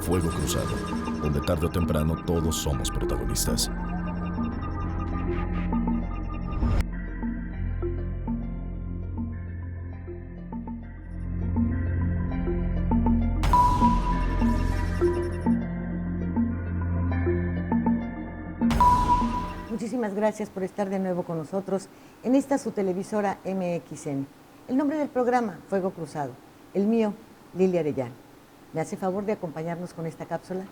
Fuego Cruzado, donde tarde o temprano todos somos protagonistas. Muchísimas gracias por estar de nuevo con nosotros en esta su televisora MXN. El nombre del programa, Fuego Cruzado. El mío, Lilia Arellano. ¿Me hace favor de acompañarnos con esta cápsula?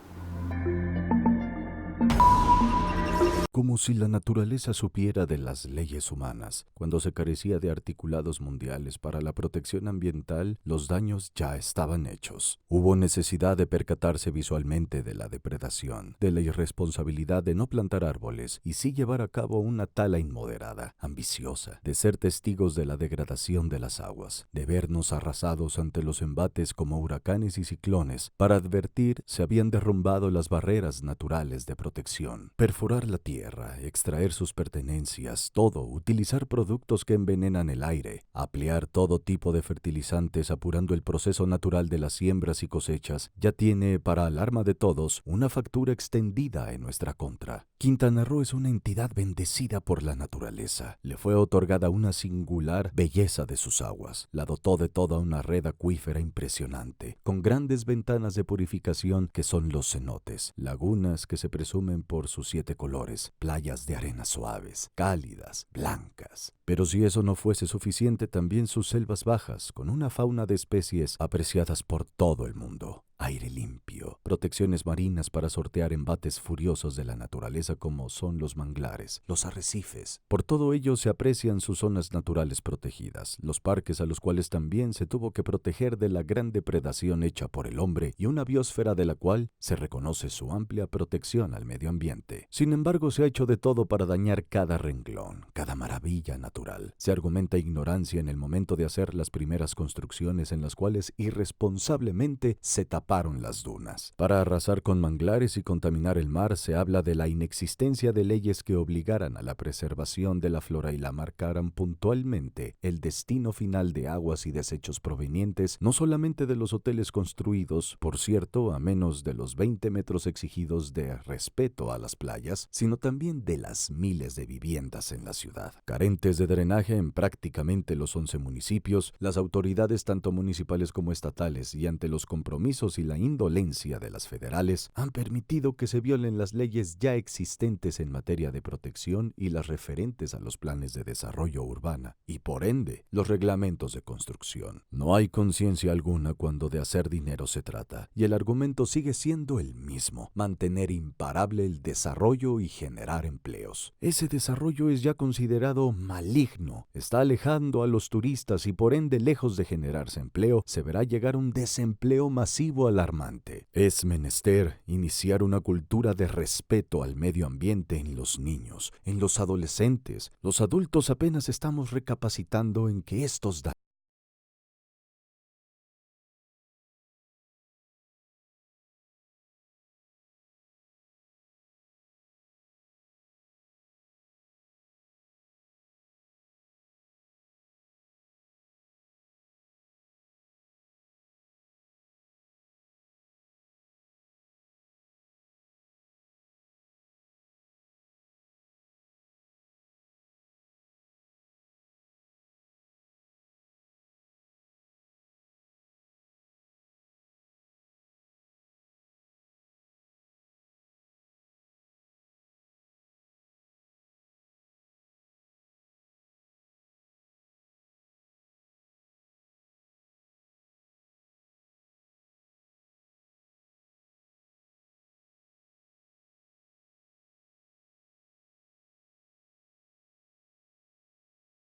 Como si la naturaleza supiera de las leyes humanas. Cuando se carecía de articulados mundiales para la protección ambiental, los daños ya estaban hechos. Hubo necesidad de percatarse visualmente de la depredación, de la irresponsabilidad de no plantar árboles y sí llevar a cabo una tala inmoderada, ambiciosa, de ser testigos de la degradación de las aguas, de vernos arrasados ante los embates como huracanes y ciclones. Para advertir, se habían derrumbado las barreras naturales de protección. Perforar la tierra, extraer sus pertenencias, todo, utilizar productos que envenenan el aire, ampliar todo tipo de fertilizantes apurando el proceso natural de las siembras y cosechas, ya tiene, para alarma de todos, una factura extendida en nuestra contra. Quintana Roo es una entidad bendecida por la naturaleza. Le fue otorgada una singular belleza de sus aguas. La dotó de toda una red acuífera impresionante, con grandes ventanas de purificación que son los cenotes, lagunas que se presumen por sus 7 colores, playas de arenas suaves, cálidas, blancas. Pero si eso no fuese suficiente, también sus selvas bajas, con una fauna de especies apreciadas por todo el mundo. Aire limpio, protecciones marinas para sortear embates furiosos de la naturaleza como son los manglares, los arrecifes. Por todo ello se aprecian sus zonas naturales protegidas, los parques a los cuales también se tuvo que proteger de la gran depredación hecha por el hombre y una biosfera de la cual se reconoce su amplia protección al medio ambiente. Sin embargo, se ha hecho de todo para dañar cada renglón, cada maravilla natural. Se argumenta ignorancia en el momento de hacer las primeras construcciones en las cuales irresponsablemente se taparon las dunas. Para arrasar con manglares y contaminar el mar se habla de la inexistencia de leyes que obligaran a la preservación de la flora y la marcaran puntualmente el destino final de aguas y desechos provenientes no solamente de los hoteles construidos, por cierto, a menos de los 20 metros exigidos de respeto a las playas, sino también de las miles de viviendas en la ciudad. Carentes de drenaje en prácticamente los 11 municipios, las autoridades tanto municipales como estatales y ante los compromisos y la indolencia de las federales han permitido que se violen las leyes ya existentes en materia de protección y las referentes a los planes de desarrollo urbana y por ende los reglamentos de construcción. No hay conciencia alguna cuando de hacer dinero se trata y el argumento sigue siendo el mismo: mantener imparable el desarrollo y generar empleos. Ese desarrollo es ya considerado maligno, está alejando a los turistas y por ende, lejos de generarse empleo, se verá llegar un desempleo masivo alarmante. Es menester iniciar una cultura de respeto al medio ambiente en los niños, en los adolescentes. Los adultos apenas estamos recapacitando en que estos daños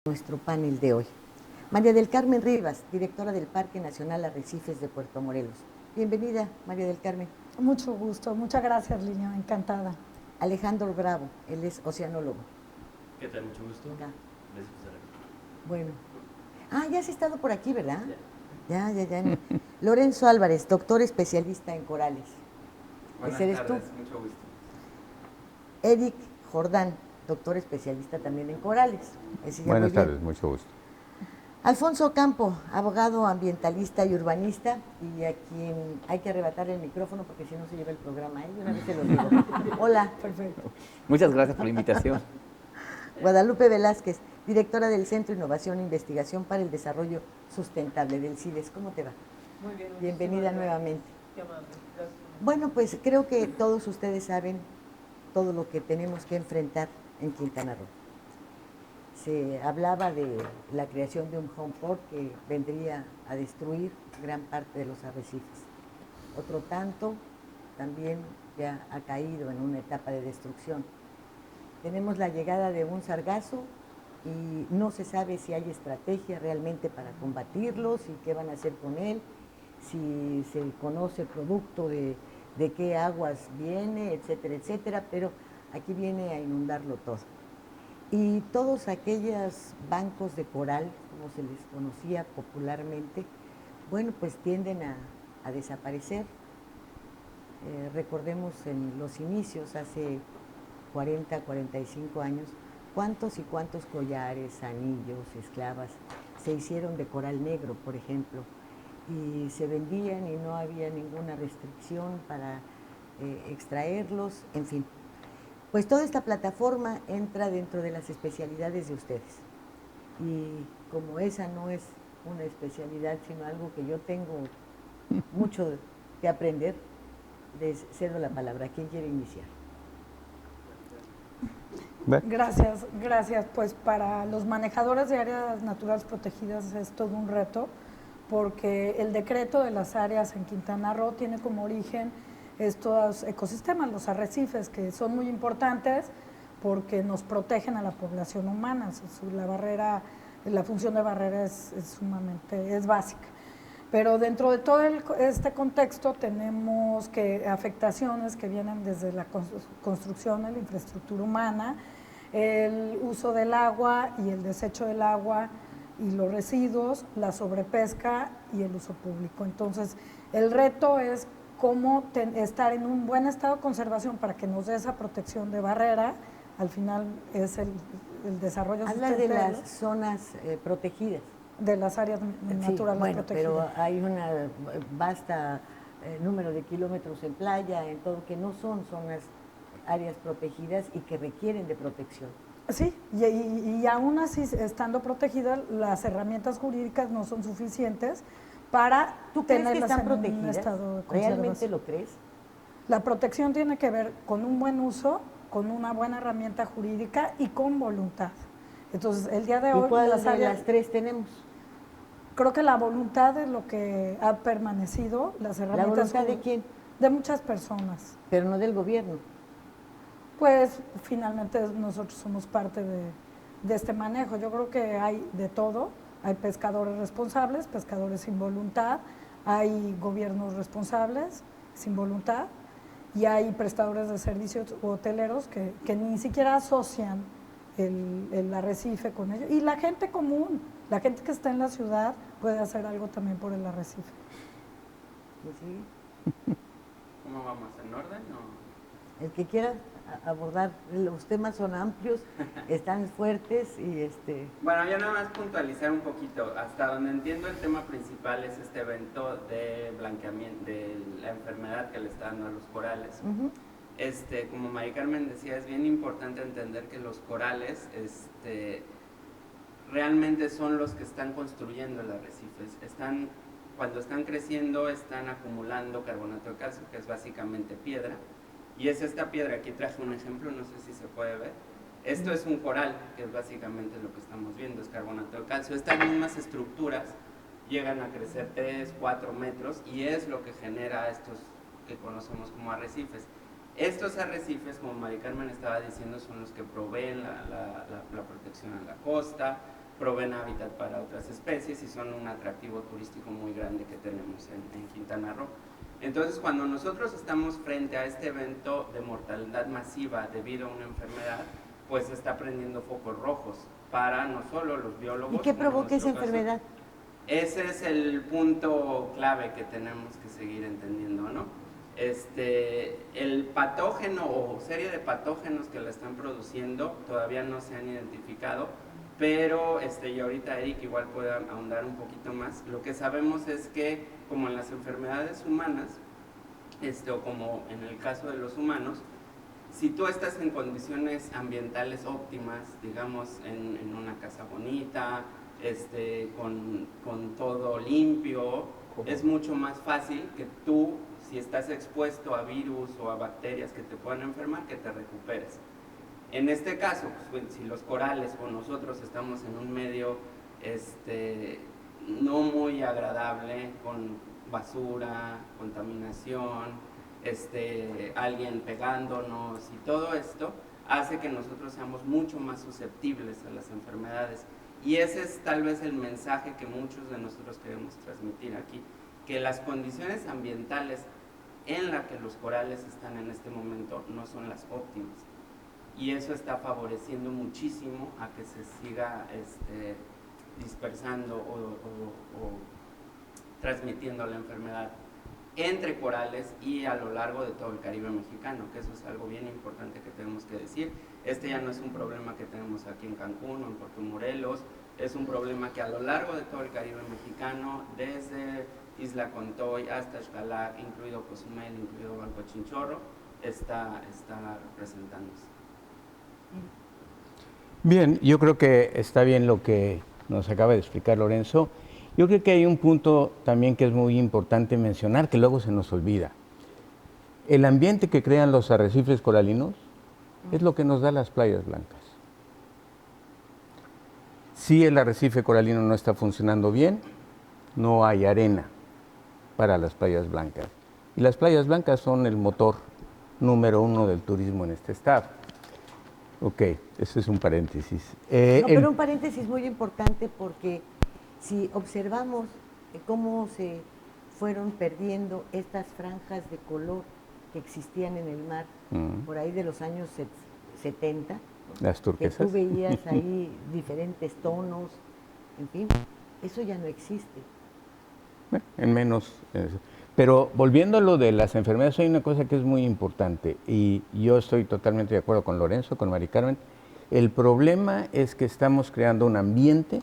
Nuestro panel de hoy. María del Carmen Rivas, directora del Parque Nacional Arrecifes de Puerto Morelos. Bienvenida, María del Carmen. Mucho gusto, muchas gracias, Lilia, encantada. Alejandro Bravo, él es oceanólogo. ¿Qué tal? Mucho gusto. Acá. Gracias por estar aquí. Bueno. Ya has estado por aquí, ¿verdad? Ya. Lorenzo Álvarez, doctor especialista en corales. Buenas ¿Ese eres tardes, tú? mucho gusto. Eric Jordán, doctor especialista también en corales. Buenas tardes, mucho gusto. Alfonso Campo, abogado ambientalista y urbanista, y a quien hay que arrebatarle el micrófono porque si no se lleva el programa, ¿eh? Una vez te lo digo. Hola. Perfecto. Muchas gracias por la invitación. Guadalupe Velázquez, directora del Centro de Innovación e Investigación para el Desarrollo Sustentable del CIDES. ¿Cómo te va? Muy bien. Bienvenida gracias. nuevamente. Qué amable. Gracias. Bueno, pues creo que todos ustedes saben todo lo que tenemos que enfrentar en Quintana Roo. Se hablaba de la creación de un home port que vendría a destruir gran parte de los arrecifes. Otro tanto también ya ha caído en una etapa de destrucción. Tenemos la llegada de un sargazo y no se sabe si hay estrategia realmente para combatirlos y qué van a hacer con él, si se conoce el producto de qué aguas viene, etcétera, etcétera, pero aquí viene a inundarlo todo. Y todos aquellos bancos de coral, como se les conocía popularmente, bueno, pues tienden a desaparecer. Recordemos en los inicios, hace 40, 45 años, cuántos y cuántos collares, anillos, esclavas se hicieron de coral negro, por ejemplo, y se vendían y no había ninguna restricción para extraerlos, en fin. Pues toda esta plataforma entra dentro de las especialidades de ustedes. Y como esa no es una especialidad, sino algo que yo tengo mucho que aprender, les cedo la palabra. ¿Quién quiere iniciar? Gracias. Pues para los manejadores de áreas naturales protegidas es todo un reto, porque el decreto de las áreas en Quintana Roo tiene como origen estos ecosistemas, los arrecifes, que son muy importantes porque nos protegen a la población humana. La función de barrera es básica. Pero dentro de todo este contexto tenemos afectaciones que vienen desde la construcción de la infraestructura humana, el uso del agua y el desecho del agua y los residuos, la sobrepesca y el uso público. Entonces, el reto es cómo estar en un buen estado de conservación para que nos dé esa protección de barrera. Al final es el desarrollo sustentable. Habla de las zonas protegidas. De las áreas naturales bueno, protegidas. pero hay una vasta número de kilómetros en playa, en todo, que no son zonas áreas protegidas y que requieren de protección. Sí, y aún así, estando protegidas, las herramientas jurídicas no son suficientes para ¿Tú crees que tenerlas están en un protegidas? estado de ¿Realmente conservación. lo crees? La protección tiene que ver con un buen uso, con una buena herramienta jurídica y con voluntad. Entonces, el día de hoy... ¿Y cuál de las tres tenemos? Creo que la voluntad es lo que ha permanecido, las herramientas... ¿La voluntad de quién? De muchas personas. Pero no del gobierno. Pues finalmente nosotros somos parte de este manejo. Yo creo que hay de todo. Hay pescadores responsables, pescadores sin voluntad, hay gobiernos responsables sin voluntad y hay prestadores de servicios u hoteleros que ni siquiera asocian el arrecife con ello. Y la gente común, la gente que está en la ciudad puede hacer algo también por el arrecife. ¿Sí? ¿Cómo vamos? ¿En orden o...? El que quiera abordar, los temas son amplios, están fuertes y Bueno, yo nada más puntualizar un poquito. Hasta donde entiendo, el tema principal es este evento de blanqueamiento de la enfermedad que le está dando a los corales. Como Mari Carmen decía, es bien importante entender que los corales realmente son los que están construyendo el arrecife. Cuando están creciendo, están acumulando carbonato de calcio, que es básicamente piedra. Y es esta piedra, aquí traje un ejemplo, no sé si se puede ver. Esto es un coral, que es básicamente lo que estamos viendo, es carbonato de calcio. Estas mismas estructuras llegan a crecer 3, 4 metros y es lo que genera estos que conocemos como arrecifes. Estos arrecifes, como Mari Carmen estaba diciendo, son los que proveen la protección a la costa, proveen hábitat para otras especies y son un atractivo turístico muy grande que tenemos en Quintana Roo. Entonces, cuando nosotros estamos frente a este evento de mortalidad masiva debido a una enfermedad, pues está prendiendo focos rojos para no solo los biólogos. ¿Y qué provoca esa enfermedad? Ese es el punto clave que tenemos que seguir entendiendo, ¿no? El patógeno o serie de patógenos que la están produciendo todavía no se han identificado, pero y ahorita Eric igual puede ahondar un poquito más. Lo que sabemos es que, como en las enfermedades humanas, o como en el caso de los humanos, si tú estás en condiciones ambientales óptimas, digamos en una casa bonita, con todo limpio, es mucho más fácil que tú, si estás expuesto a virus o a bacterias que te puedan enfermar, que te recuperes. En este caso, pues, si los corales o nosotros estamos en un medio no muy agradable, con basura, contaminación, alguien pegándonos y todo esto, hace que nosotros seamos mucho más susceptibles a las enfermedades. Y ese es tal vez el mensaje que muchos de nosotros queremos transmitir aquí, que las condiciones ambientales en las que los corales están en este momento no son las óptimas. Y eso está favoreciendo muchísimo a que se siga dispersando o transmitiendo la enfermedad entre corales y a lo largo de todo el Caribe mexicano, que eso es algo bien importante que tenemos que decir. Ya no es un problema que tenemos aquí en Cancún o en Puerto Morelos, es un problema que a lo largo de todo el Caribe mexicano, desde Isla Contoy hasta Xcalac, incluido Cozumel, incluido Banco Chinchorro, está presentándose. Bien, yo creo que está bien lo que nos acaba de explicar Lorenzo. Yo creo que hay un punto también que es muy importante mencionar, que luego se nos olvida. El ambiente que crean los arrecifes coralinos es lo que nos da las playas blancas. Si el arrecife coralino no está funcionando bien, no hay arena para las playas blancas. Y las playas blancas son el motor número 1 del turismo en este estado. Ok, ese es un paréntesis. Pero un paréntesis muy importante, porque si observamos cómo se fueron perdiendo estas franjas de color que existían en el mar por ahí de los años 70, ¿no? Las turquesas. Que tú veías ahí diferentes tonos, en fin, eso ya no existe. En menos. Pero volviendo a lo de las enfermedades, hay una cosa que es muy importante y yo estoy totalmente de acuerdo con Lorenzo, con Mari Carmen. El problema es que estamos creando un ambiente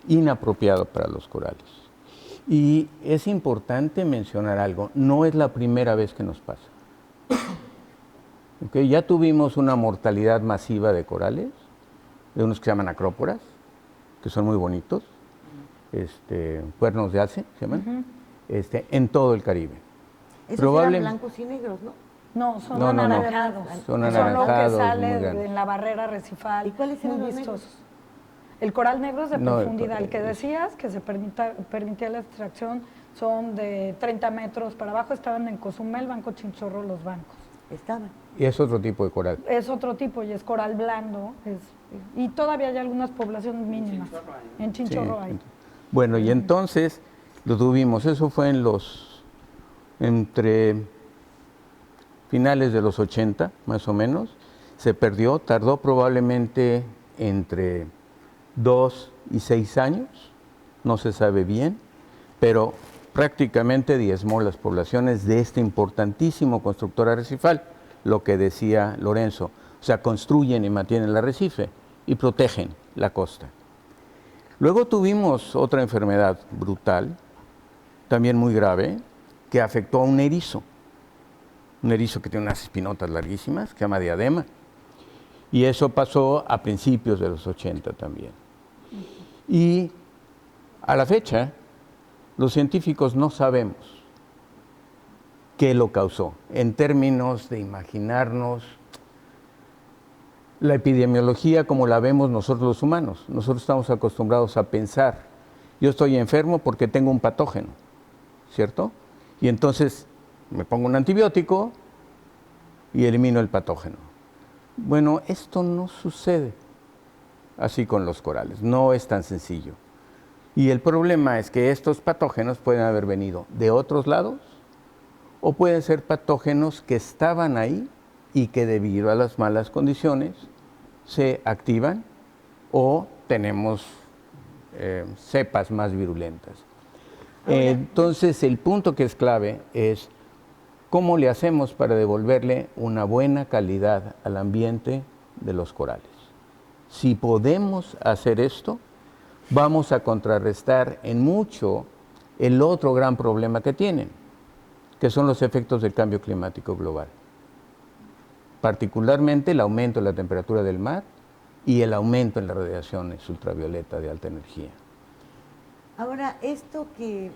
inapropiado para los corales. Y es importante mencionar algo, no es la primera vez que nos pasa. Okay, ya tuvimos una mortalidad masiva de corales, de unos que se llaman acróporas, que son muy bonitos, cuernos de alce, se llaman, en todo el Caribe. Esos eran blancos y negros, ¿no? No, son No, no, no. anaranjados. Son lo que anaranjados, sale muy grandes. en la barrera arrecifal. ¿Y cuáles eran muy los vistosos. negros? El coral negro es de No, profundidad. El que decías que se permitía la extracción son de 30 metros para abajo. Estaban en Cozumel, Banco Chinchorro, los bancos. Estaban. Y es otro tipo de coral. Es otro tipo y es coral blando. Y todavía hay algunas poblaciones mínimas. En Chinchorro Sí. hay. Bueno, y entonces lo tuvimos, eso fue entre finales de los 80, más o menos, se perdió, tardó probablemente entre 2 y 6 años, no se sabe bien, pero prácticamente diezmó las poblaciones de este importantísimo constructor arrecifal, lo que decía Lorenzo, o sea, construyen y mantienen el arrecife y protegen la costa. Luego tuvimos otra enfermedad brutal, también muy grave, que afectó a un erizo que tiene unas espinotas larguísimas, que se llama diadema, y eso pasó a principios de los 80 también. Y a la fecha, los científicos no sabemos qué lo causó, en términos de imaginarnos la epidemiología como la vemos nosotros los humanos. Nosotros estamos acostumbrados a pensar, yo estoy enfermo porque tengo un patógeno, ¿cierto? Y entonces me pongo un antibiótico y elimino el patógeno. Bueno, esto no sucede así con los corales, no es tan sencillo. Y el problema es que estos patógenos pueden haber venido de otros lados o pueden ser patógenos que estaban ahí y que debido a las malas condiciones se activan o tenemos cepas más virulentas. Entonces, el punto que es clave es cómo le hacemos para devolverle una buena calidad al ambiente de los corales. Si podemos hacer esto, vamos a contrarrestar en mucho el otro gran problema que tienen, que son los efectos del cambio climático global. Particularmente el aumento de la temperatura del mar y el aumento en las radiaciones ultravioleta de alta energía. Ahora, esto que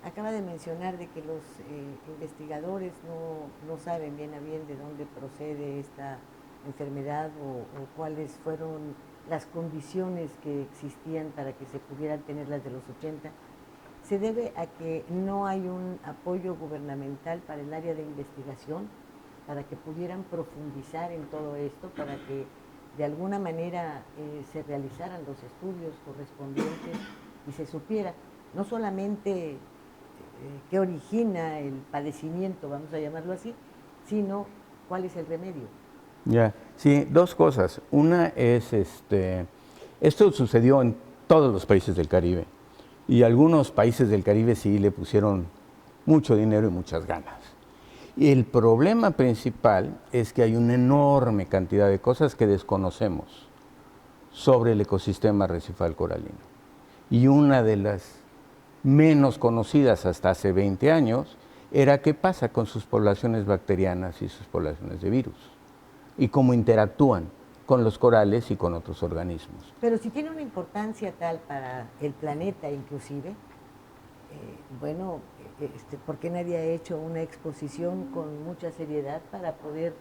acaba de mencionar de que los investigadores no saben bien a bien de dónde procede esta enfermedad o cuáles fueron las condiciones que existían para que se pudieran tener las de los 80, se debe a que no hay un apoyo gubernamental para el área de investigación, para que pudieran profundizar en todo esto, para que de alguna manera se realizaran los estudios correspondientes y se supiera no solamente qué origina el padecimiento, vamos a llamarlo así, sino cuál es el remedio. Ya, sí, dos cosas. Una es, esto sucedió en todos los países del Caribe y algunos países del Caribe sí le pusieron mucho dinero y muchas ganas. Y el problema principal es que hay una enorme cantidad de cosas que desconocemos sobre el ecosistema arrecifal coralino. Y una de las menos conocidas hasta hace 20 años era qué pasa con sus poblaciones bacterianas y sus poblaciones de virus y cómo interactúan con los corales y con otros organismos. Pero si tiene una importancia tal para el planeta inclusive, bueno, ¿por qué nadie ha hecho una exposición con mucha seriedad para poder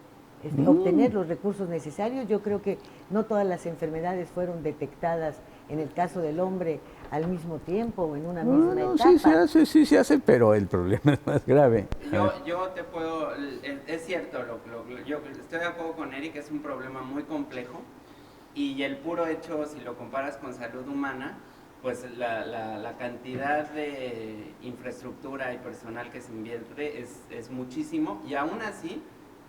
obtener los recursos necesarios? Yo creo que no todas las enfermedades fueron detectadas en el caso del hombre al mismo tiempo o en una misma etapa. Sí se hace, pero el problema es más grave. Yo te puedo, es cierto, yo estoy de acuerdo con Eric, es un problema muy complejo y el puro hecho, si lo comparas con salud humana, pues la cantidad de infraestructura y personal que se invierte es muchísimo y aún así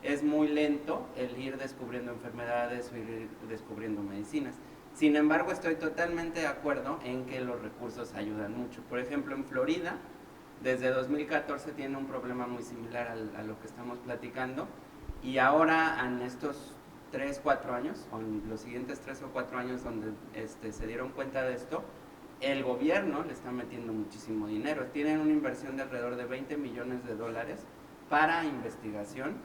es muy lento el ir descubriendo enfermedades o ir descubriendo medicinas. Sin embargo, estoy totalmente de acuerdo en que los recursos ayudan mucho. Por ejemplo, en Florida, desde 2014 tiene un problema muy similar a lo que estamos platicando y ahora en estos 3, 4 años, o en los siguientes 3 o 4 años donde se dieron cuenta de esto, el gobierno le está metiendo muchísimo dinero. Tienen una inversión de alrededor de $20 millones para investigación,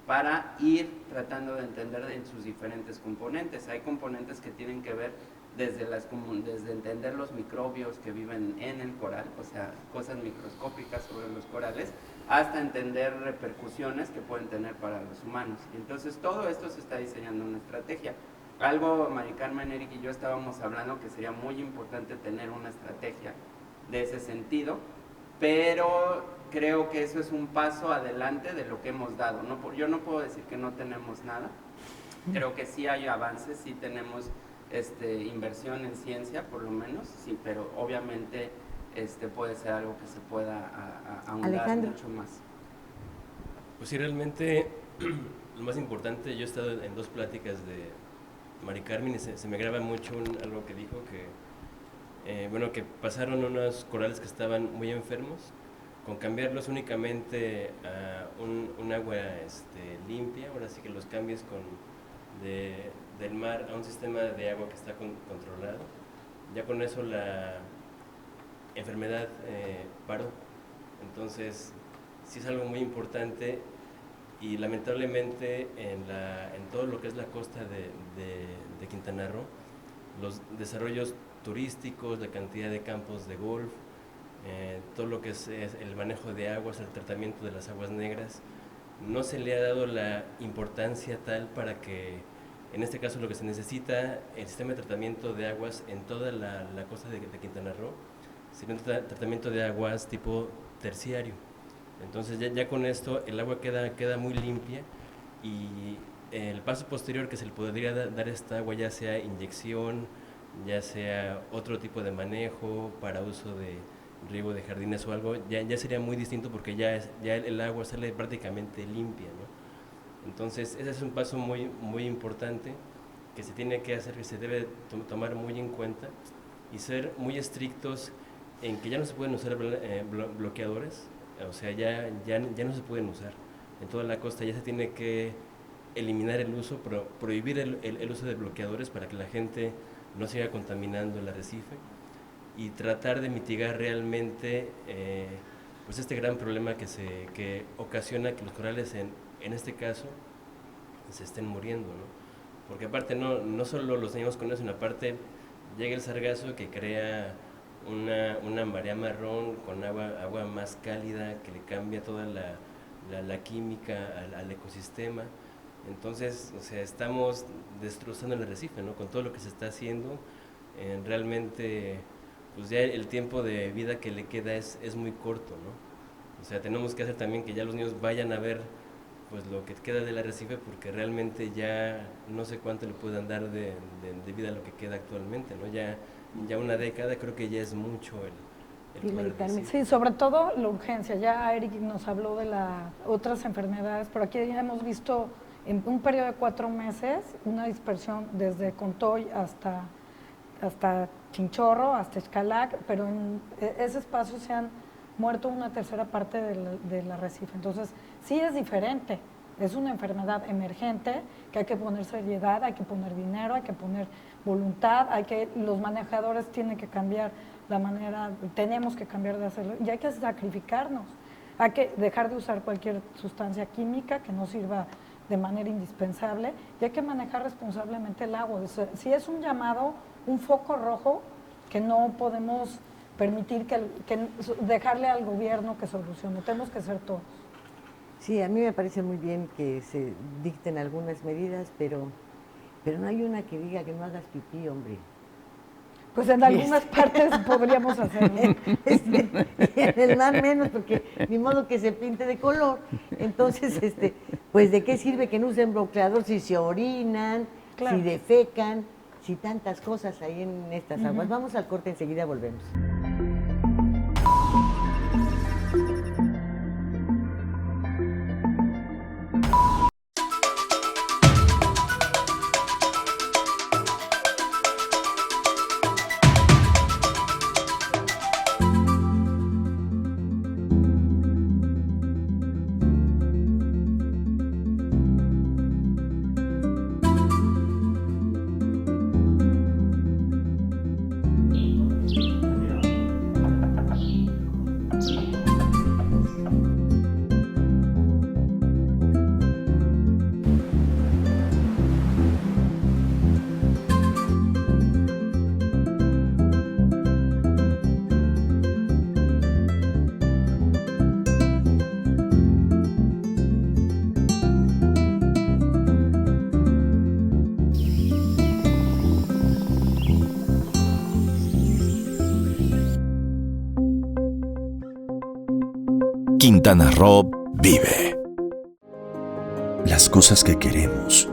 para ir tratando de entender en sus diferentes componentes. Hay componentes que tienen que ver desde entender los microbios que viven en el coral, o sea, cosas microscópicas sobre los corales, hasta entender repercusiones que pueden tener para los humanos. Entonces, todo esto se está diseñando una estrategia. Algo, Mari Carmen, Eric y yo estábamos hablando que sería muy importante tener una estrategia de ese sentido, pero creo que eso es un paso adelante de lo que hemos dado. Yo no puedo decir que no tenemos nada, creo que sí hay avances, sí tenemos inversión en ciencia, por lo menos, sí, pero obviamente puede ser algo que se pueda ahondar Alejandro. mucho más. Pues sí, realmente lo más importante, yo he estado en 2 pláticas de Mari Carmen y se me graba mucho algo que dijo que pasaron unos corales que estaban muy enfermos, con cambiarlos únicamente a un agua limpia, ahora sí que los cambies del mar a un sistema de agua que está controlado, ya con eso la enfermedad paró. Entonces sí es algo muy importante y lamentablemente en todo lo que es la costa de Quintana Roo, los desarrollos turísticos, la cantidad de campos de golf, todo lo que es el manejo de aguas, el tratamiento de las aguas negras, no se le ha dado la importancia tal para que, en este caso lo que se necesita, el sistema de tratamiento de aguas en toda la costa de Quintana Roo, sería un tratamiento de aguas tipo terciario. Entonces ya con esto el agua queda muy limpia y el paso posterior que se le podría dar a esta agua, ya sea inyección, ya sea otro tipo de manejo para uso de riego de jardines o algo, ya sería muy distinto porque ya el agua sale prácticamente limpia, ¿no? Entonces ese es un paso muy, muy importante que se tiene que hacer, que se debe tomar muy en cuenta y ser muy estrictos en que ya no se pueden usar bloqueadores, o sea, ya no se pueden usar. En toda la costa ya se tiene que eliminar el uso, prohibir el uso de bloqueadores para que la gente no siga contaminando el arrecife y tratar de mitigar realmente pues este gran problema que ocasiona que los corales en este caso se estén muriendo, ¿no? Porque aparte no solo los dañamos con eso, sino aparte llega el sargazo que crea una marea marrón con agua más cálida que le cambia toda la química al ecosistema. Entonces, o sea, estamos destrozando el arrecife, ¿no? Con todo lo que se está haciendo, realmente, pues ya el tiempo de vida que le queda es muy corto, ¿no? O sea, tenemos que hacer también que ya los niños vayan a ver pues lo que queda del arrecife, porque realmente ya no sé cuánto le puedan dar de vida a lo que queda actualmente, ¿no? Ya una década creo que ya es mucho el Sí, sobre todo la urgencia. Ya Eric nos habló de las otras enfermedades, pero aquí ya hemos visto en un periodo de 4 meses una dispersión desde Contoy hasta Chinchorro, hasta Xcalac, pero en ese espacio se han muerto una tercera parte del arrecife. Entonces, sí es diferente, es una enfermedad emergente que hay que poner seriedad, hay que poner dinero, hay que poner voluntad, los manejadores tienen que cambiar la manera, tenemos que cambiar de hacerlo y hay que sacrificarnos, hay que dejar de usar cualquier sustancia química que no sirva de manera indispensable y hay que manejar responsablemente el agua. Si es un llamado, un foco rojo que no podemos permitir que dejarle al gobierno que solucione, tenemos que ser todos. Sí, a mí me parece muy bien que se dicten algunas medidas, pero no hay una que diga que no hagas pipí, hombre. Pues en algunas partes podríamos hacerlo. En el mar menos, porque ni modo que se pinte de color. Entonces, pues ¿de qué sirve que no usen bloqueador si se orinan, claro, si defecan, si tantas cosas hay en estas aguas? Vamos al corte, enseguida volvemos. Quintana Roo vive. Las cosas que queremos.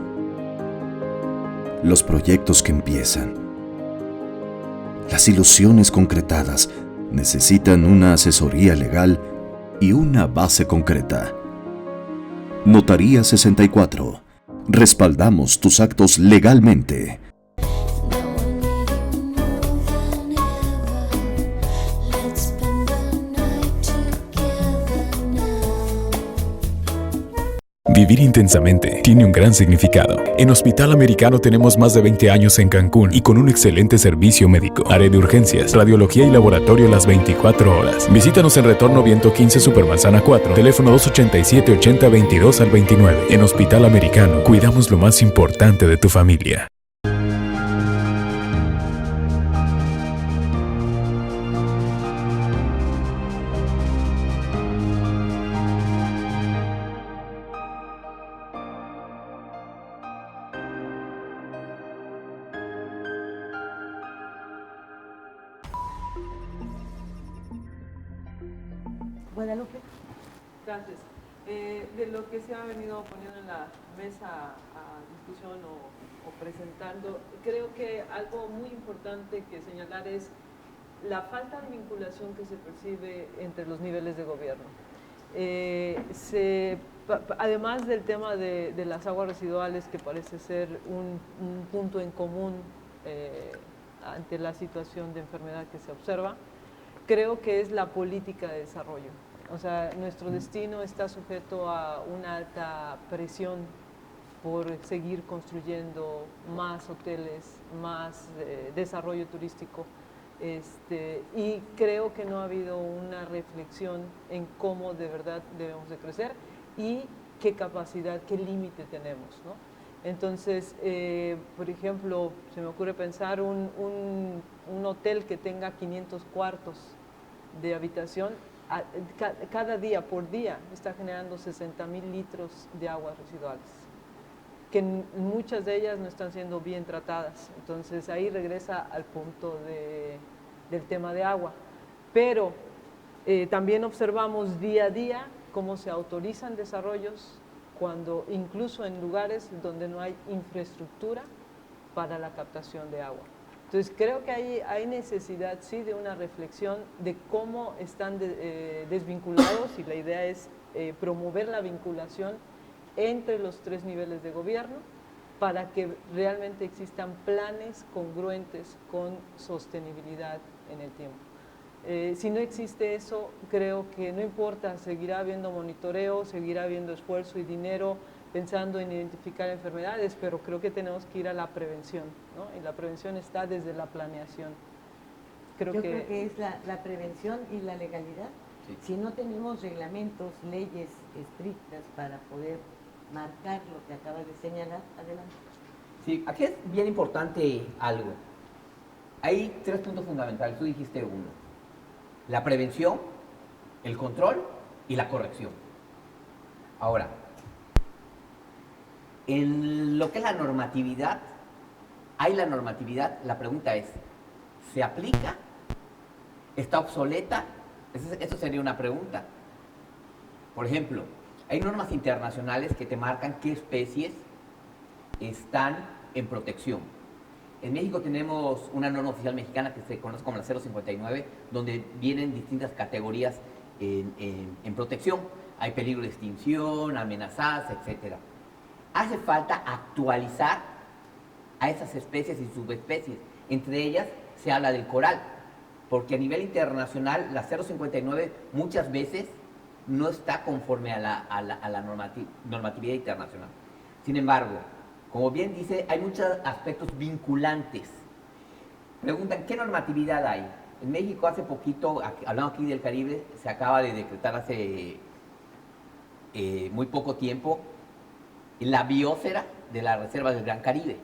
Los proyectos que empiezan. Las ilusiones concretadas necesitan una asesoría legal y una base concreta. Notaría 64. Respaldamos tus actos legalmente. Vivir intensamente tiene un gran significado. En Hospital Americano tenemos más de 20 años en Cancún y con un excelente servicio médico. Área de urgencias, radiología y laboratorio las 24 horas. Visítanos en Retorno Viento 15 Supermanzana 4, teléfono 287-8022 al 29. En Hospital Americano, cuidamos lo más importante de tu familia. Guadalupe. Gracias. De lo que se ha venido poniendo en la mesa a discusión o presentando, creo que algo muy importante que señalar es la falta de vinculación que se percibe entre los niveles de gobierno. Además del tema de las aguas residuales, que parece ser un punto en común ante la situación de enfermedad que se observa, creo que es la política de desarrollo. O sea, nuestro destino está sujeto a una alta presión por seguir construyendo más hoteles, más desarrollo turístico. Y creo que no ha habido una reflexión en cómo de verdad debemos de crecer y qué capacidad, qué límite tenemos, ¿no? Entonces, por ejemplo, se me ocurre pensar un hotel que tenga 500 cuartos de habitación, cada día por día está generando 60,000 litros de aguas residuales, que muchas de ellas no están siendo bien tratadas. Entonces ahí regresa al punto del tema de agua. Pero también observamos día a día cómo se autorizan desarrollos cuando incluso en lugares donde no hay infraestructura para la captación de agua. Entonces creo que hay necesidad sí de una reflexión de cómo están desvinculados, y la idea es promover la vinculación entre los 3 niveles de gobierno para que realmente existan planes congruentes con sostenibilidad en el tiempo. Si no existe eso, creo que no importa, seguirá habiendo monitoreo, seguirá habiendo esfuerzo y dinero pensando en identificar enfermedades, pero creo que tenemos que ir a la prevención, ¿no? Y la prevención está desde la planeación. Yo creo que es la prevención y la legalidad. Sí. Si no tenemos reglamentos, leyes estrictas para poder marcar lo que acabas de señalar, adelante. Sí, aquí es bien importante algo. Hay 3 puntos fundamentales, tú dijiste uno: la prevención, el control y la corrección. Ahora, en lo que es la normatividad, hay la normatividad, la pregunta es, ¿se aplica? ¿Está obsoleta? Eso sería una pregunta. Por ejemplo, hay normas internacionales que te marcan qué especies están en protección. En México tenemos una norma oficial mexicana que se conoce como la 059, donde vienen distintas categorías en protección. Hay peligro de extinción, amenazadas, etc. Hace falta actualizar a esas especies y subespecies. Entre ellas se habla del coral, porque a nivel internacional la 059 muchas veces no está conforme a la normatividad internacional. Sin embargo, como bien dice, hay muchos aspectos vinculantes. Preguntan, ¿qué normatividad hay? En México hace poquito, hablando aquí del Caribe, se acaba de decretar hace muy poco tiempo la biosfera de la Reserva del Gran Caribe,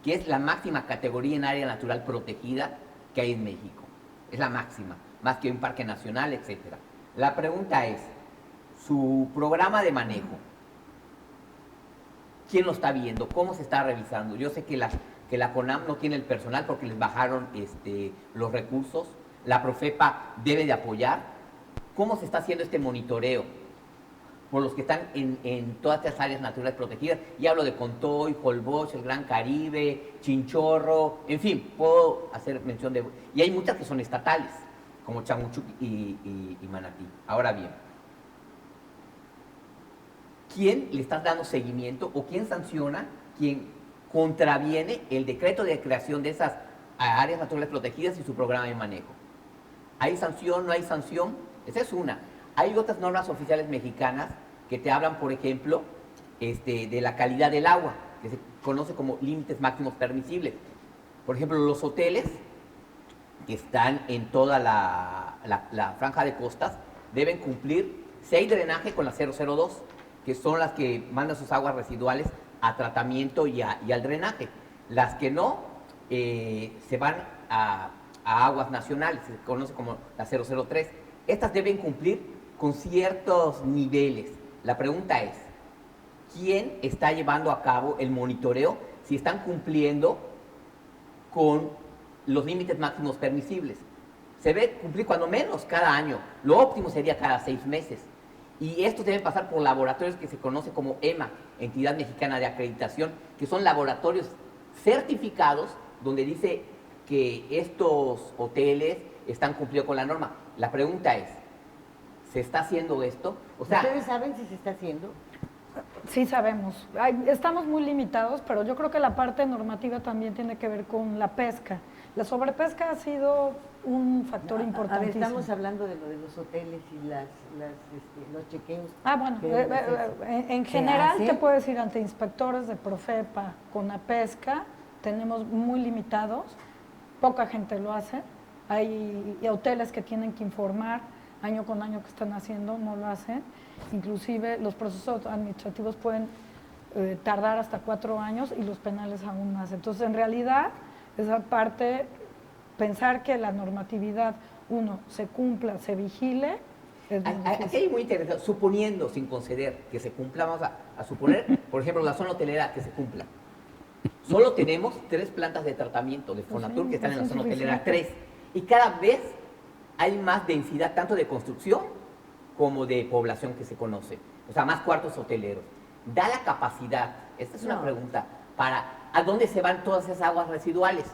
que es la máxima categoría en área natural protegida que hay en México. Es la máxima, más que un parque nacional, etc. La pregunta es, su programa de manejo, ¿quién lo está viendo? ¿Cómo se está revisando? Yo sé que la CONAM no tiene el personal porque les bajaron los recursos. La Profepa debe de apoyar. ¿Cómo se está haciendo este monitoreo por los que están en todas estas áreas naturales protegidas? Y hablo de Contoy, Holbox, el Gran Caribe, Chinchorro, en fin, puedo hacer mención de... Y hay muchas que son estatales, como Chamuchuc y Manatí. Ahora bien, ¿quién le está dando seguimiento o quién sanciona, quién contraviene el decreto de creación de esas áreas naturales protegidas y su programa de manejo? ¿Hay sanción, no hay sanción? Esa es una. Hay otras normas oficiales mexicanas que te hablan, por ejemplo, de la calidad del agua, que se conoce como límites máximos permisibles. Por ejemplo, los hoteles que están en toda la franja de costas deben cumplir, si hay drenaje, con la 002, que son las que mandan sus aguas residuales a tratamiento y al drenaje. Las que no, se van a aguas nacionales, se conoce como la 003. Estas deben cumplir con ciertos niveles. La pregunta es, ¿quién está llevando a cabo el monitoreo si están cumpliendo con los límites máximos permisibles? Se debe cumplir cuando menos cada año. Lo óptimo sería cada 6 meses. Y estos deben pasar por laboratorios que se conoce como EMA, Entidad Mexicana de Acreditación, que son laboratorios certificados donde dice que estos hoteles están cumpliendo con la norma. La pregunta es, ¿se está haciendo esto? O sea, ¿ustedes saben si se está haciendo? Sí sabemos. Estamos muy limitados, pero yo creo que la parte normativa también tiene que ver con la pesca. La sobrepesca ha sido un factor A ver, importantísimo. estamos hablando de lo de los hoteles y los chequeos. Ah, bueno, en general te puedo decir, ante inspectores de Profepa, Conapesca, tenemos muy limitados, poca gente lo hace, hay hoteles que tienen que informar año con año que están haciendo, no lo hacen, inclusive los procesos administrativos pueden tardar hasta 4 años y los penales aún más. Entonces, en realidad, esa parte, pensar que la normatividad, se cumpla, se vigile, es muy difícil. Aquí hay muy interesante, suponiendo, sin conceder, que se cumpla, vamos a suponer, por ejemplo, la zona hotelera que se cumpla. Solo tenemos 3 plantas de tratamiento de Fonatur que están en la zona hotelera, 3. Y cada vez hay más densidad, tanto de construcción como de población que se conoce. O sea, más cuartos hoteleros. Da la capacidad, esta es una pregunta, para ¿a dónde se van todas esas aguas residuales?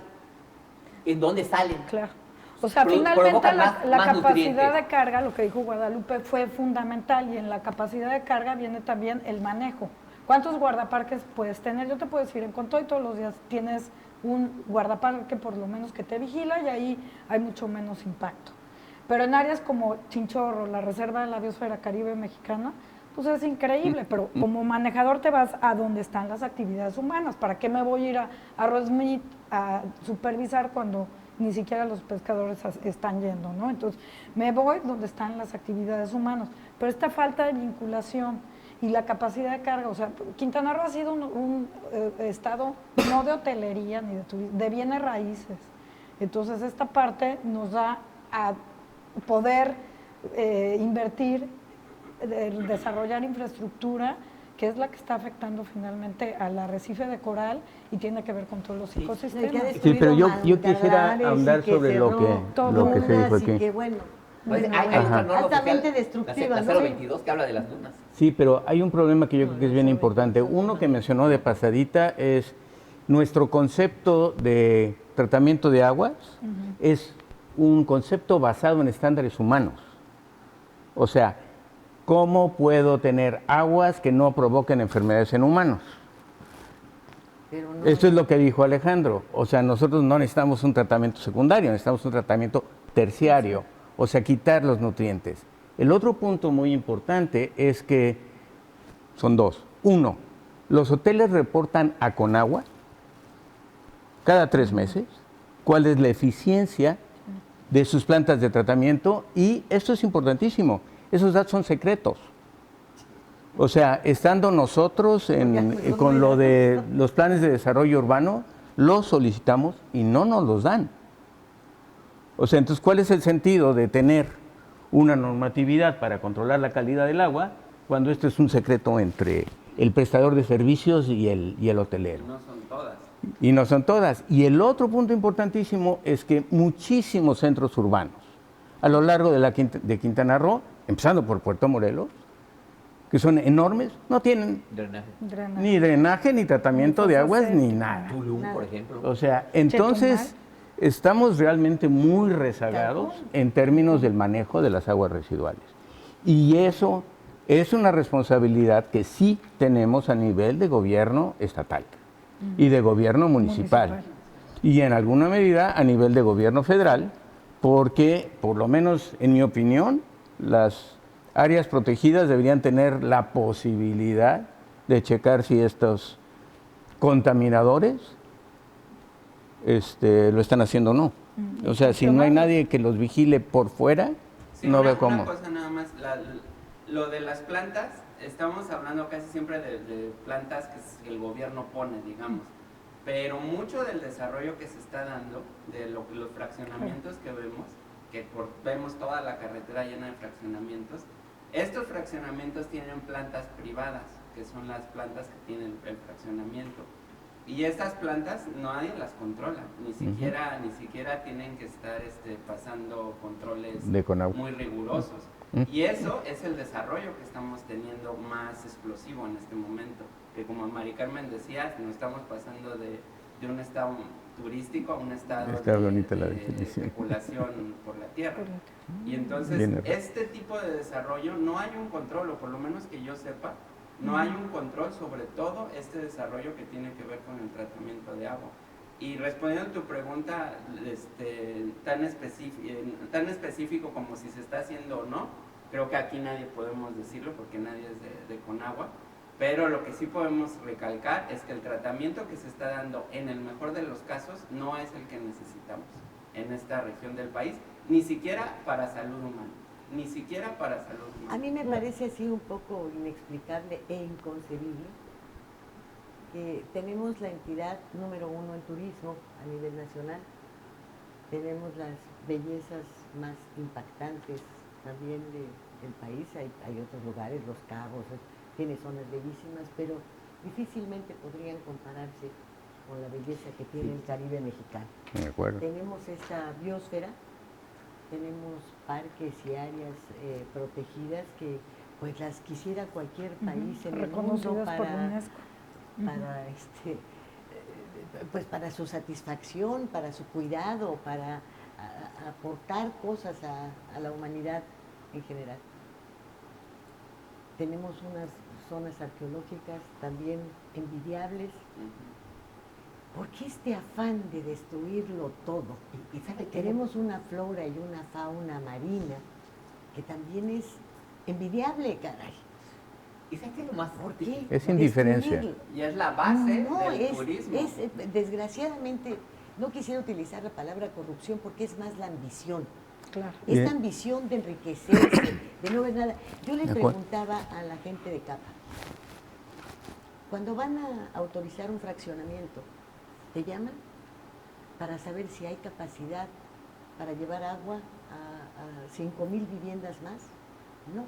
¿En dónde salen? Claro. O sea, finalmente la capacidad de carga, lo que dijo Guadalupe, fue fundamental, y en la capacidad de carga viene también el manejo. ¿Cuántos guardaparques puedes tener? Yo te puedo decir, en Contoy todos los días tienes un guardaparque por lo menos que te vigila, y ahí hay mucho menos impacto. Pero en áreas como Chinchorro, la Reserva de la Biosfera Caribe Mexicana, pues es increíble, pero como manejador te vas a donde están las actividades humanas. ¿Para qué me voy a ir a Rosmith a supervisar cuando ni siquiera los pescadores están yendo, ¿no? Entonces, me voy donde están las actividades humanas. Pero esta falta de vinculación y la capacidad de carga, o sea, Quintana Roo ha sido un estado no de hotelería ni de turismo, de bienes raíces. Entonces, esta parte nos da a poder invertir, desarrollar infraestructura, que es la que está afectando finalmente al arrecife de coral y tiene que ver con todos los ecosistemas. Sí, pero yo quisiera ahondar sobre lo que se dijo aquí. Que bueno, hay otra norma altamente oficial, destructiva, la ¿no? 022, que habla de las dunas. Sí, pero hay un problema que yo creo que es bien importante. Uno que mencionó de pasadita es nuestro concepto de tratamiento de aguas, es un concepto basado en estándares humanos. O sea, ¿cómo puedo tener aguas que no provoquen enfermedades en humanos? Esto es lo que dijo Alejandro. O sea, nosotros no necesitamos un tratamiento secundario, necesitamos un tratamiento terciario, o sea, quitar los nutrientes. El otro punto muy importante es que son 2. 1, los hoteles reportan a Conagua cada 3 meses cuál es la eficiencia de sus plantas de tratamiento, y esto es importantísimo, esos datos son secretos. O sea, estando nosotros con lo de los planes de desarrollo urbano, los solicitamos y no nos los dan. O sea, entonces, ¿cuál es el sentido de tener una normatividad para controlar la calidad del agua cuando esto es un secreto entre el prestador de servicios y el hotelero? No son todas. Y no son todas. Y el otro punto importantísimo es que muchísimos centros urbanos a lo largo de Quintana Roo, empezando por Puerto Morelos, que son enormes, no tienen ni drenaje, ni tratamiento de aguas, ni nada. Tulum, por ejemplo. O sea, entonces estamos realmente muy rezagados en términos del manejo de las aguas residuales. Y eso es una responsabilidad que sí tenemos a nivel de gobierno estatal y de gobierno municipal. Y en alguna medida a nivel de gobierno federal, porque, por lo menos en mi opinión, las áreas protegidas deberían tener la posibilidad de checar si estos contaminadores lo están haciendo o no. O sea, si no hay nadie que los vigile por fuera, sí, no veo cómo. Una cosa nada más, lo de las plantas, estamos hablando casi siempre de plantas que el gobierno pone, digamos, pero mucho del desarrollo que se está dando, de los fraccionamientos que vemos, vemos toda la carretera llena de fraccionamientos, estos fraccionamientos tienen plantas privadas, que son las plantas que tienen el fraccionamiento. Y estas plantas nadie las controla, ni siquiera tienen que estar pasando controles muy rigurosos. Y eso es el desarrollo que estamos teniendo más explosivo en este momento, que como Mari Carmen decía, nos estamos pasando de un estado turístico a un estado de especulación por la tierra. Y entonces este tipo de desarrollo no hay un control, o por lo menos que yo sepa, no hay un control sobre todo este desarrollo que tiene que ver con el tratamiento de agua. Y respondiendo a tu pregunta tan específico como si se está haciendo o no, creo que aquí nadie podemos decirlo porque nadie es de Conagua, pero lo que sí podemos recalcar es que el tratamiento que se está dando en el mejor de los casos no es el que necesitamos en esta región del país, ni siquiera para salud humana, ni siquiera para salud humana. A mí me parece así un poco inexplicable e inconcebible que tenemos la entidad número 1 en turismo a nivel nacional, tenemos las bellezas más impactantes también del país, hay otros lugares, Los Cabos, tiene zonas bellísimas, pero difícilmente podrían compararse con la belleza que tiene el Caribe mexicano. De acuerdo. Tenemos esta biosfera, tenemos parques y áreas protegidas que pues las quisiera cualquier país en el mundo pues para su satisfacción, para su cuidado, para aportar cosas a la humanidad en general. Tenemos unas zonas arqueológicas también envidiables. ¿Por qué este afán de destruirlo todo? Y tenemos una flora y una fauna marina que también es envidiable, caray. ¿Y sabes qué es lo más fuerte? Es indiferencia. Y es la base del turismo. Desgraciadamente, no quisiera utilizar la palabra corrupción porque es más la ambición. Claro. Esta ambición de enriquecerse, de no ver nada. Yo le preguntaba a la gente de Capa, cuando van a autorizar un fraccionamiento, ¿te llaman para saber si hay capacidad para llevar agua a 5,000 viviendas más? No.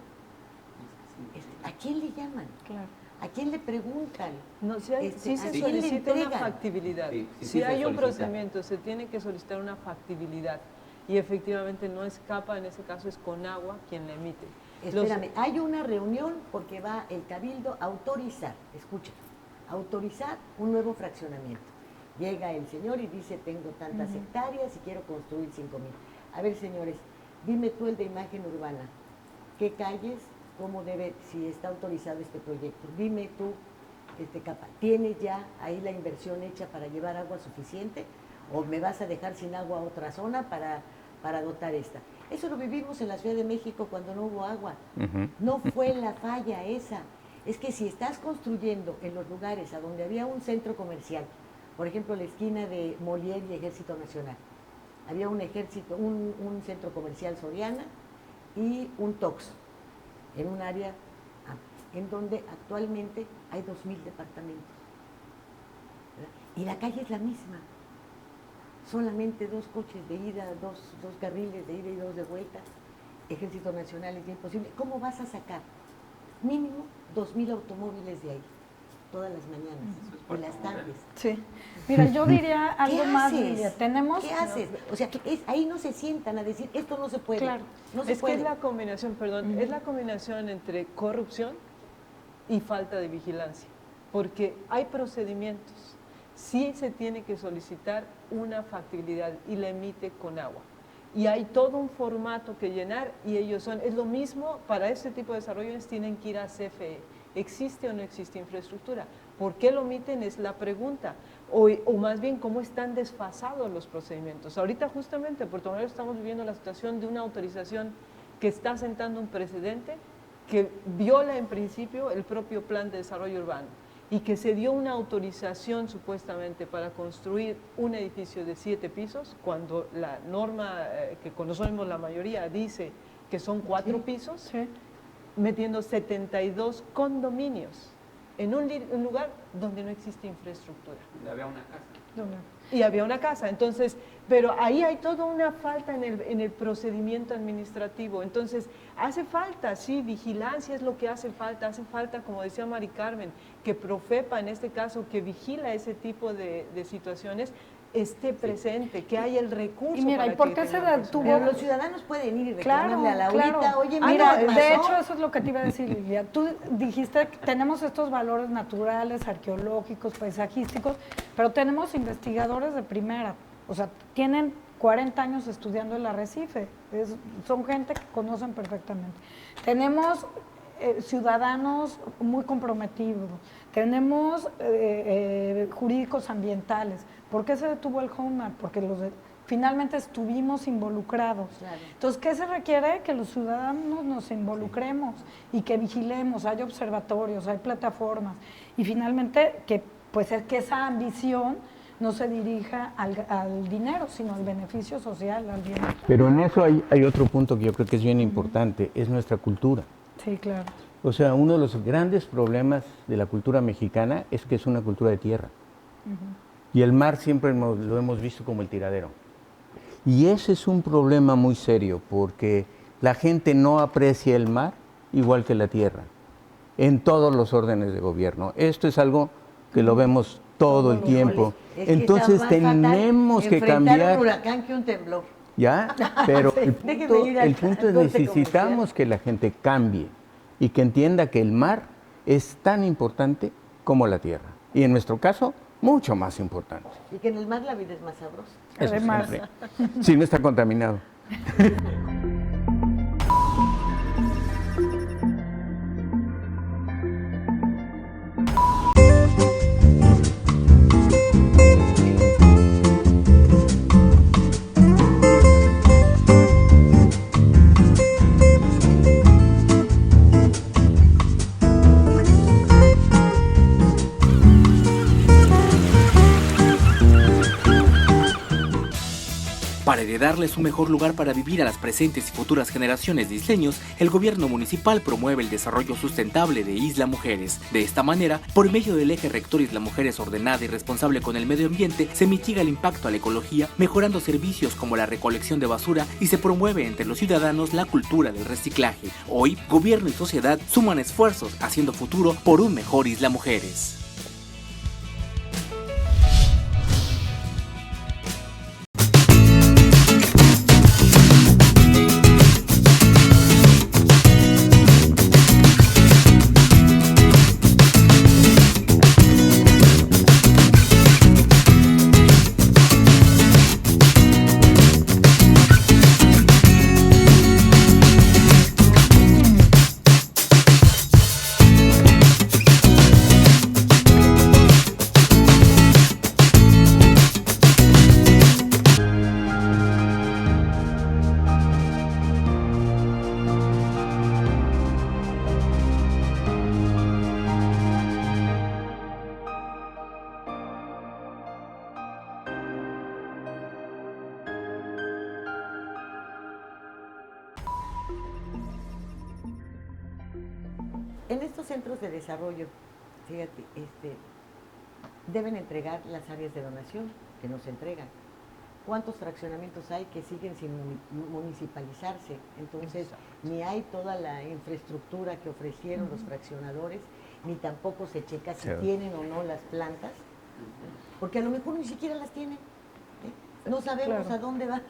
¿A quién le llaman? Claro. ¿A quién le preguntan? No, si se solicita una factibilidad. Si hay un procedimiento, se tiene que solicitar una factibilidad. Y efectivamente no es Capa, en ese caso es Conagua quien la emite. Espérame, hay una reunión porque va el Cabildo a autorizar, escucha, autorizar un nuevo fraccionamiento. Llega el señor y dice, tengo tantas hectáreas y quiero construir 5,000. A ver, señores, dime tú el de imagen urbana. ¿Qué calles? ¿Cómo debe, si está autorizado este proyecto? Dime tú, Capa, ¿tienes ya ahí la inversión hecha para llevar agua suficiente? ¿O me vas a dejar sin agua a otra zona para dotar esta? Eso lo vivimos en la Ciudad de México cuando no hubo agua. No fue la falla esa. Es que si estás construyendo en los lugares a donde había un centro comercial, por ejemplo, la esquina de Molière y Ejército Nacional, había un centro comercial Soriana y un Tox, en un área en donde actualmente hay 2,000 departamentos. ¿Verdad? Y la calle es la misma. Solamente 2 coches de ida, dos carriles de ida y 2 de vuelta. Ejército Nacional es imposible. ¿Cómo vas a sacar mínimo 2,000 automóviles de ahí? Todas las mañanas, en las tardes. Sí. Mira, yo diría algo más, Lilia. ¿Qué haces? O sea, ahí no se sientan a decir, esto no se puede. Claro. No se puede. Que es la combinación, perdón, es la combinación entre corrupción y falta de vigilancia. Porque hay procedimientos. Sí se tiene que solicitar una factibilidad y la emite Conagua. Y hay todo un formato que llenar y ellos es lo mismo, para este tipo de desarrollos tienen que ir a CFE. ¿Existe o no existe infraestructura? ¿Por qué lo omiten? Es la pregunta. O más bien, ¿cómo están desfasados los procedimientos? Ahorita justamente en Puerto Vallarta estamos viviendo la situación de una autorización que está sentando un precedente que viola en principio el propio plan de desarrollo urbano y que se dio una autorización supuestamente para construir un edificio de 7 pisos, cuando la norma que conocemos la mayoría dice que son 4 pisos, metiendo 72 condominios en un lugar donde no existe infraestructura. Y había una casa. Y había una casa, entonces, pero ahí hay toda una falta en el procedimiento administrativo. Entonces, hace falta, sí, vigilancia es lo que hace falta, como decía Mari Carmen, que Profepa, en este caso, que vigila ese tipo de situaciones, esté presente, que haya el recurso. Y mira, ¿y por qué se detuvo? Pero los ciudadanos pueden ir y reclamarle a Laurita, claro. oye, mira, de hecho, eso es lo que te iba a decir, Lilia. Tú dijiste que tenemos estos valores naturales, arqueológicos, paisajísticos, pero tenemos investigadores de primera, o sea, tienen 40 años estudiando el arrecife, son gente que conocen perfectamente. Tenemos ciudadanos muy comprometidos, tenemos jurídicos ambientales. ¿Por qué se detuvo el HOMAR? Porque finalmente estuvimos involucrados. Claro. Entonces, ¿qué se requiere? Que los ciudadanos nos involucremos y que vigilemos, hay observatorios, hay plataformas, y finalmente que esa ambición no se dirija al dinero, sino al beneficio social, al bienestar. Pero en eso hay otro punto que yo creo que es bien importante, es nuestra cultura. Sí, claro. O sea, uno de los grandes problemas de la cultura mexicana es que es una cultura de tierra. Y el mar siempre lo hemos visto como el tiradero. Y ese es un problema muy serio, porque la gente no aprecia el mar igual que la tierra, en todos los órdenes de gobierno. Esto es algo que lo vemos todo el tiempo. Entonces tenemos que cambiar. Un huracán que un temblor. ¿Ya? Pero el punto es necesitamos que la gente cambie y que entienda que el mar es tan importante como la tierra. Y en nuestro caso, mucho más importante. Y que en el mar la vida es más sabrosa. Eso además. Si no está contaminado. Para heredarles un mejor lugar para vivir a las presentes y futuras generaciones de isleños, el gobierno municipal promueve el desarrollo sustentable de Isla Mujeres. De esta manera, por medio del eje rector Isla Mujeres ordenada y responsable con el medio ambiente, se mitiga el impacto a la ecología, mejorando servicios como la recolección de basura y se promueve entre los ciudadanos la cultura del reciclaje. Hoy, gobierno y sociedad suman esfuerzos haciendo futuro por un mejor Isla Mujeres. En estos centros de desarrollo, fíjate, deben entregar las áreas de donación que nos entregan. ¿Cuántos fraccionamientos hay que siguen sin municipalizarse? Entonces, ni hay toda la infraestructura que ofrecieron los fraccionadores, ni tampoco se checa si tienen o no las plantas, porque a lo mejor ni siquiera las tienen. No sabemos a dónde van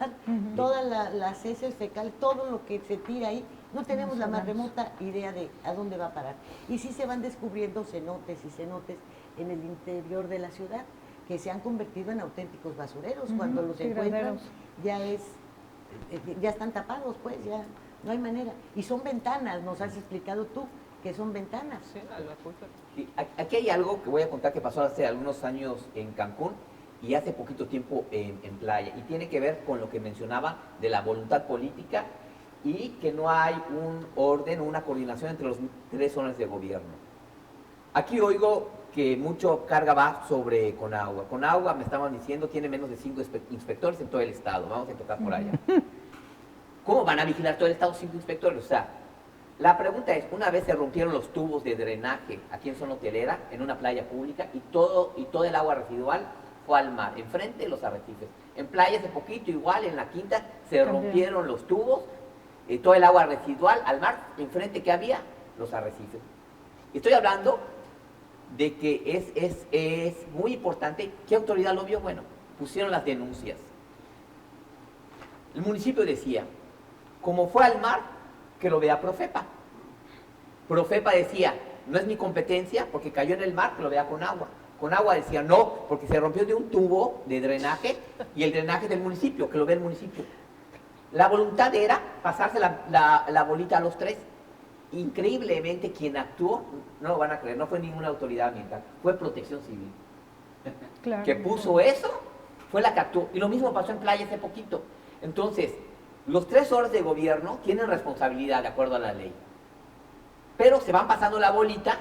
todas las heces fecales, todo lo que se tira ahí. No tenemos la más remota idea de a dónde va a parar. Y sí se van descubriendo cenotes y cenotes en el interior de la ciudad que se han convertido en auténticos basureros. Cuando los encuentran ya están tapados, pues ya no hay manera. Y son ventanas, nos has explicado tú que son ventanas. Sí, aquí hay algo que voy a contar que pasó hace algunos años en Cancún y hace poquito tiempo en Playa. Y tiene que ver con lo que mencionaba de la voluntad política y que no hay un orden o una coordinación entre los tres zonas de gobierno. Aquí oigo que mucho carga va sobre Conagua. Conagua, me estaban diciendo, tiene menos de 5 inspectores en todo el estado. Vamos a empezar por allá. ¿Cómo van a vigilar todo el estado 5 inspectores? O sea, la pregunta es, una vez se rompieron los tubos de drenaje aquí en zona hotelera, en una playa pública, y todo el agua residual fue al mar, enfrente de los arrecifes. En Playa hace poquito, igual, en la Quinta, se rompieron los tubos, todo el agua residual al mar, enfrente que había los arrecifes. Estoy hablando de que es muy importante. ¿Qué autoridad lo vio? Bueno, pusieron las denuncias. El municipio decía, como fue al mar, que lo vea Profepa. Profepa decía, no es mi competencia porque cayó en el mar, que lo vea Conagua. Conagua decía, no, porque se rompió de un tubo de drenaje y el drenaje del municipio, que lo ve el municipio. La voluntad era pasarse la bolita a los tres. increíblemente quien actuó, no lo van a creer, no fue ninguna autoridad ambiental, fue Protección Civil. Claro. Que puso eso, fue la que actuó. Y lo mismo pasó en Playa hace poquito. Entonces, los 3 órdenes de gobierno tienen responsabilidad de acuerdo a la ley. Pero se van pasando la bolita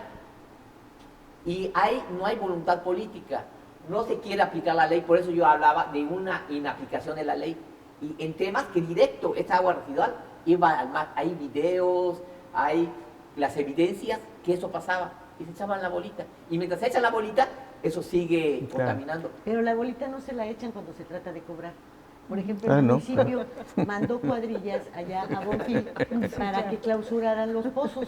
y no hay voluntad política. No se quiere aplicar la ley, por eso yo hablaba de una inaplicación de la ley. Y en temas que directo, esta agua residual iba al mar. Hay videos, hay las evidencias que eso pasaba. Y se echaban la bolita. Y mientras se echan la bolita, eso sigue contaminando. Pero la bolita no se la echan cuando se trata de cobrar. Por ejemplo, el municipio mandó cuadrillas allá a Bonfil para que clausuraran los pozos,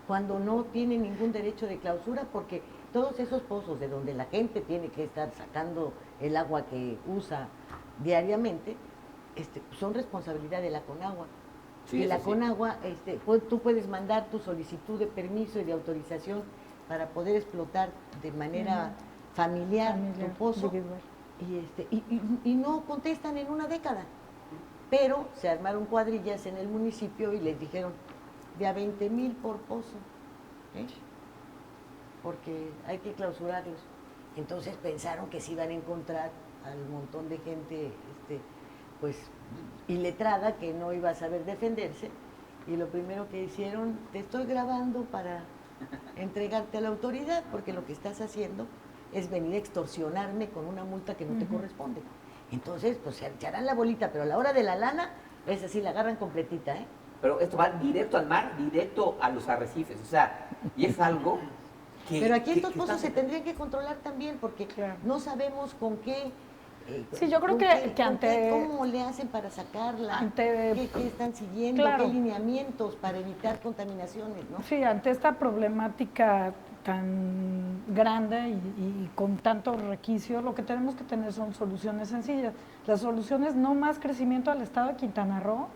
cuando no tienen ningún derecho de clausura, porque todos esos pozos de donde la gente tiene que estar sacando el agua que usa diariamente, son responsabilidad de la Conagua. Sí, y la sí. Conagua, tú puedes mandar tu solicitud de permiso y de autorización para poder explotar de manera familiar tu pozo. Y no contestan en una década. Pero se armaron cuadrillas en el municipio y les dijeron de a 20,000 por pozo, porque hay que clausurarlos. Entonces pensaron que se iban a encontrar al montón de gente pues iletrada que no iba a saber defenderse, y lo primero que hicieron: te estoy grabando para entregarte a la autoridad, porque lo que estás haciendo es venir a extorsionarme con una multa que no te corresponde. Entonces, pues se echarán la bolita, pero a la hora de la lana, esa sí la agarran completita, Pero esto va directo al mar, directo a los arrecifes, o sea, y es algo que... Pero aquí estos pozos se tendrían que controlar también, porque no sabemos con qué... Sí, yo creo que ante... ¿Cómo le hacen para sacarla? ¿Qué están siguiendo? ¿Qué lineamientos para evitar contaminaciones? ¿No? Sí, ante esta problemática tan grande y con tantos requisitos, lo que tenemos que tener son soluciones sencillas. Las soluciones: no más crecimiento al estado de Quintana Roo.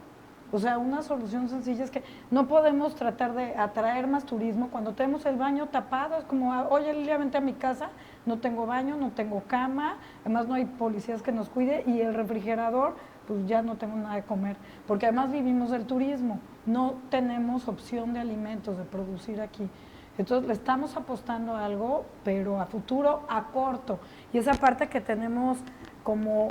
O sea, una solución sencilla es que no podemos tratar de atraer más turismo cuando tenemos el baño tapado. Es como: oye, Lilia, vente a mi casa, no tengo baño, no tengo cama, además no hay policías que nos cuide, y el refrigerador, pues ya no tengo nada de comer, porque además vivimos del turismo, no tenemos opción de alimentos, de producir aquí. Entonces le estamos apostando a algo, pero a futuro, a corto. Y esa parte que tenemos como